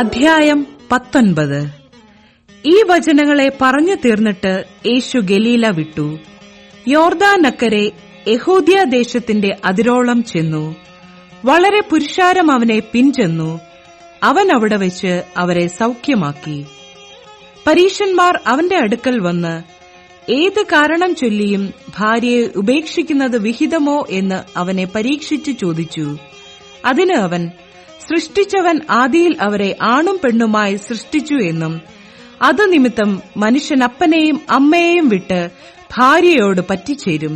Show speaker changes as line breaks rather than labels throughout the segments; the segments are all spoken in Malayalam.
അധ്യായം 19. ഈ വചനങ്ങളെ പറഞ്ഞു തീർന്നിട്ട് യേശു ഗലീല വിട്ടു. യോർദാനക്കരെ യഹൂദ്യദേശത്തിന്റെ അതിരോളം ചെന്നു. വളരെ പുരുഷാരം അവനെ പിൻചെന്നു. അവൻ അവിടെ വെച്ച് അവരെ സൌഖ്യമാക്കി. പരീശന്മാർ അവന്റെ അടുക്കൽ വന്ന്, ഏത് കാരണം ചൊല്ലിയും ഭാര്യയെ ഉപേക്ഷിക്കുന്നത് വിഹിതമോ എന്ന് അവനെ പരീക്ഷിച്ചു ചോദിച്ചു. അതിന് അവൻ, സൃഷ്ടിച്ചവൻ ആദിയിൽ അവരെ ആണും പെണ്ണുമായി സൃഷ്ടിച്ചു എന്നും അത് നിമിത്തം മനുഷ്യൻ അപ്പനെയും അമ്മയെയും വിട്ട് ഭാര്യയോട് പറ്റിച്ചേരും,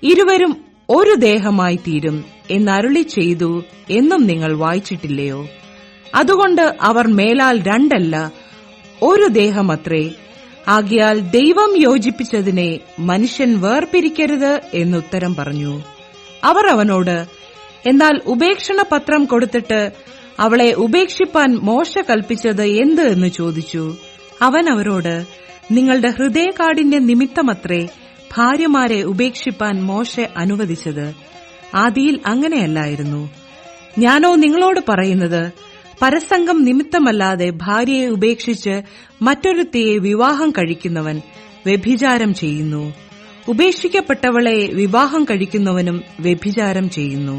ഇരുവരും ഒരു ദേഹമായി തീരും എന്നരുളി ചെയ്തു എന്നും നിങ്ങൾ വായിച്ചിട്ടില്ലയോ? അതുകൊണ്ട് അവർ മേലാൽ രണ്ടല്ല, ഒരു ദേഹമത്രേ. ആകയാൽ ദൈവം യോജിപ്പിച്ചതിനെ മനുഷ്യൻ വേർപിരിക്കരുത് എന്നുത്തരം പറഞ്ഞു. അവർ അവനോട്, എന്നാൽ ഉപേക്ഷണ പത്രം കൊടുത്തിട്ട് അവളെ ഉപേക്ഷിപ്പാൻ മോശ കൽപ്പിച്ചത് എന്ത് എന്ന് ചോദിച്ചു. അവൻ അവരോട്, നിങ്ങളുടെ ഹൃദയകാഠിന്യ നിമിത്തമത്രേ ഭാര്യമാരെ ഉപേക്ഷിപ്പാൻ മോശ അനുവദിച്ചത്. ആദിയിൽ അങ്ങനെയല്ലായിരുന്നു. ഞാനോ നിങ്ങളോട് പറയുന്നത്, പരസംഗം നിമിത്തമല്ലാതെ ഭാര്യയെ ഉപേക്ഷിച്ച് മറ്റൊരുത്തിയെ വിവാഹം കഴിക്കുന്നവൻ വ്യഭിചാരം ചെയ്യുന്നു. ഉപേക്ഷിക്കപ്പെട്ടവളെ വിവാഹം കഴിക്കുന്നവനും വ്യഭിചാരം ചെയ്യുന്നു.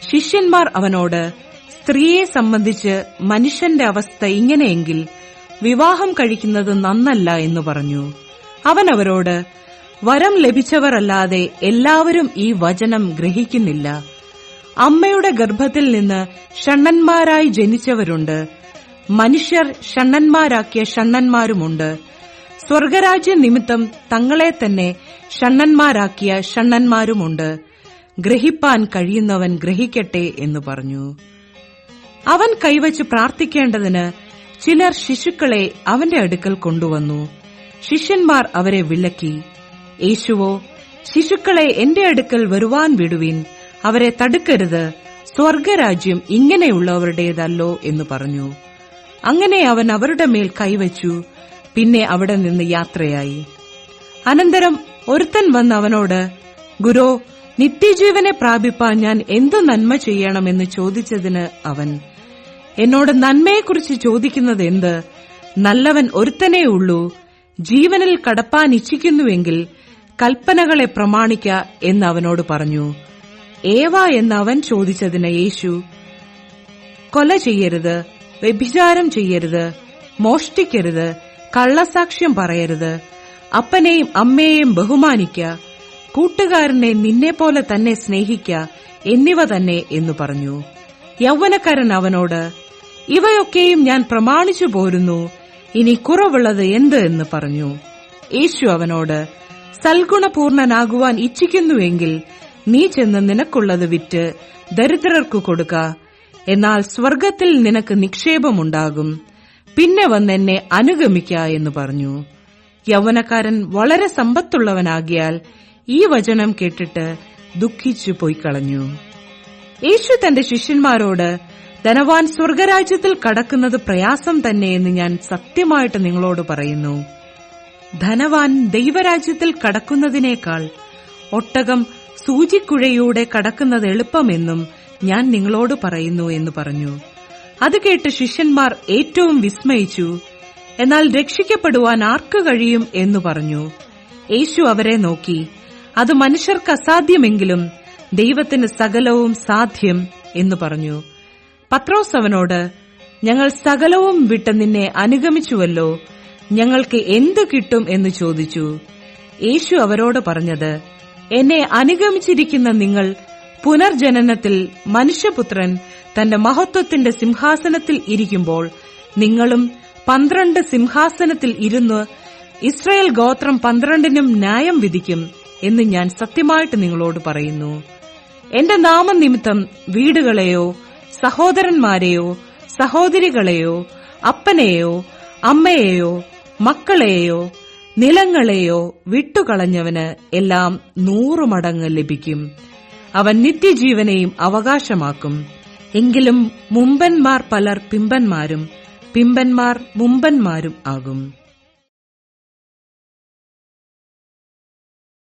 ശിഷ്യന്മാർ അവനോട്, സ്ത്രീയെ സംബന്ധിച്ച് മനുഷ്യന്റെ അവസ്ഥ ഇങ്ങനെയെങ്കിൽ വിവാഹം കഴിക്കുന്നത് നന്നല്ല എന്ന് പറഞ്ഞു. അവൻ അവരോട്, വരം ലഭിച്ചവരല്ലാതെ എല്ലാവരും ഈ വചനം ഗ്രഹിക്കുന്നില്ല. അമ്മയുടെ ഗർഭത്തിൽ നിന്ന് ഷണ്ഡന്മാരായി ജനിച്ചവരുണ്ട്, മനുഷ്യർ ഷണ്ഡന്മാരാക്കിയ ഷണ്ഡന്മാരുമുണ്ട്. സ്വർഗരാജ്യ നിമിത്തം തങ്ങളെ തന്നെ ഷണ്ഡന്മാരാക്കിയ ഷണ്ഡന്മാരുമുണ്ട്. ഗ്രഹിപ്പാൻ കഴിയുന്നവൻ ഗ്രഹിക്കട്ടെ എന്ന് പറഞ്ഞു. അവൻ കൈവച്ച് പ്രാർത്ഥിക്കേണ്ടതിന് ചിലർ ശിശുക്കളെ അവന്റെ അടുക്കൽ കൊണ്ടുവന്നു. ശിഷ്യന്മാർ അവരെ വിലക്കി. യേശുവോ, ശിശുക്കളെ എന്റെ അടുക്കൽ വരുവാൻ വിടുവിൻ, അവരെ തടുക്കരുത്, സ്വർഗരാജ്യം ഇങ്ങനെയുള്ളവരുടേതല്ലോ എന്ന് പറഞ്ഞു. അങ്ങനെ അവൻ അവരുടെ മേൽ കൈവച്ചു. പിന്നെ അവിടെ നിന്ന് യാത്രയായി. അനന്തരം ഒരുത്തൻ വന്ന് അവനോട്, ഗുരോ, നിത്യജീവനെ പ്രാപിപ്പാൻ ഞാൻ എന്തു നന്മ ചെയ്യണമെന്ന് ചോദിച്ചതിന് അവൻ, എന്നോട് നന്മയെക്കുറിച്ച് ചോദിക്കുന്നത് എന്ത്? നല്ലവൻ ഒരുത്തനേ ഉള്ളൂ. ജീവനിൽ കടപ്പാൻ ഇച്ഛിക്കുന്നുവെങ്കിൽ കൽപ്പനകളെ പ്രമാണിക്ക എന്ന് അവനോട് പറഞ്ഞു. ഏവ എന്ന് അവൻ ചോദിച്ചതിന് യേശു, കൊല ചെയ്യരുത്, വ്യഭിചാരം ചെയ്യരുത്, മോഷ്ടിക്കരുത്, കള്ളസാക്ഷ്യം പറയരുത്, അപ്പനെയും അമ്മയെയും ബഹുമാനിക്ക, കൂട്ടുകാരനെ നിന്നെപ്പോലെ തന്നെ സ്നേഹിക്ക എന്നിവ തന്നെ എന്നു പറഞ്ഞു. യൗവനക്കാരൻ അവനോട്, ഇവയൊക്കെയും ഞാൻ പ്രമാണിച്ചു പോരുന്നു, ഇനി കുറവുള്ളത് എന്ത് എന്ന് പറഞ്ഞു. യേശു അവനോട്, സൽഗുണപൂർണനാകുവാൻ ഇച്ഛിക്കുന്നുവെങ്കിൽ നീ ചെന്ന് നിനക്കുള്ളത് വിറ്റ് ദരിദ്രർക്കു കൊടുക്ക, എന്നാൽ സ്വർഗത്തിൽ നിനക്ക് നിക്ഷേപമുണ്ടാകും. പിന്നെ വന്നെന്നെ അനുഗമിക്ക എന്ന് പറഞ്ഞു. യൗവനക്കാരൻ വളരെ സമ്പത്തുള്ളവനാകിയാൽ ഈ വചനം കേട്ടിട്ട് ദുഃഖിച്ചു പോയിക്കളഞ്ഞു. യേശു തന്റെ ശിഷ്യന്മാരോട്, ധനവാൻ സ്വർഗരാജ്യത്തിൽ കടക്കുന്നത് പ്രയാസം തന്നെയെന്ന് ഞാൻ സത്യമായിട്ട് നിങ്ങളോട് പറയുന്നു. ധനവാൻ ദൈവരാജ്യത്തിൽ കടക്കുന്നതിനേക്കാൾ ഒട്ടകം സൂചിക്കുഴയൂടെ കടക്കുന്നത് എളുപ്പമെന്നും ഞാൻ നിങ്ങളോട് പറയുന്നു എന്ന് പറഞ്ഞു. അത് കേട്ട് ശിഷ്യന്മാർ ഏറ്റവും വിസ്മയിച്ചു. എന്നാൽ രക്ഷിക്കപ്പെടുവാൻ ആർക്ക് കഴിയും എന്ന് പറഞ്ഞു. യേശു അവരെ നോക്കി, അത് മനുഷ്യർക്ക് അസാധ്യമെങ്കിലും ദൈവത്തിന് സകലവും സാധ്യം എന്ന് പറഞ്ഞു. പത്രോസ് അവനോട്, ഞങ്ങൾ സകലവും വിട്ട് നിന്നെ അനുഗമിച്ചുവല്ലോ, ഞങ്ങൾക്ക് എന്ത് കിട്ടും എന്ന് ചോദിച്ചു. യേശു അവരോട് പറഞ്ഞത്, എന്നെ അനുഗമിച്ചിരിക്കുന്ന നിങ്ങൾ പുനർജനനത്തിൽ മനുഷ്യപുത്രൻ തന്റെ മഹത്വത്തിന്റെ സിംഹാസനത്തിൽ ഇരിക്കുമ്പോൾ നിങ്ങളും 12 സിംഹാസനത്തിൽ ഇരുന്ന് ഇസ്രായേൽ ഗോത്രം 12നും ന്യായം വിധിക്കും എന്ന് ഞാൻ സത്യമായിട്ട് നിങ്ങളോട് പറയുന്നു. എന്റെ നാമനിമിത്തം വീടുകളെയോ സഹോദരന്മാരെയോ സഹോദരികളെയോ അപ്പനെയോ അമ്മയെയോ മക്കളെയോ നിലങ്ങളെയോ വിട്ടുകളഞ്ഞവന് എല്ലാം 100 മടങ്ങ് ലഭിക്കും. അവൻ നിത്യജീവനെയും അവകാശമാക്കും. എങ്കിലും മുമ്പന്മാർ പലർ പിമ്പന്മാരും പിമ്പന്മാർ മുമ്പന്മാരും ആകും.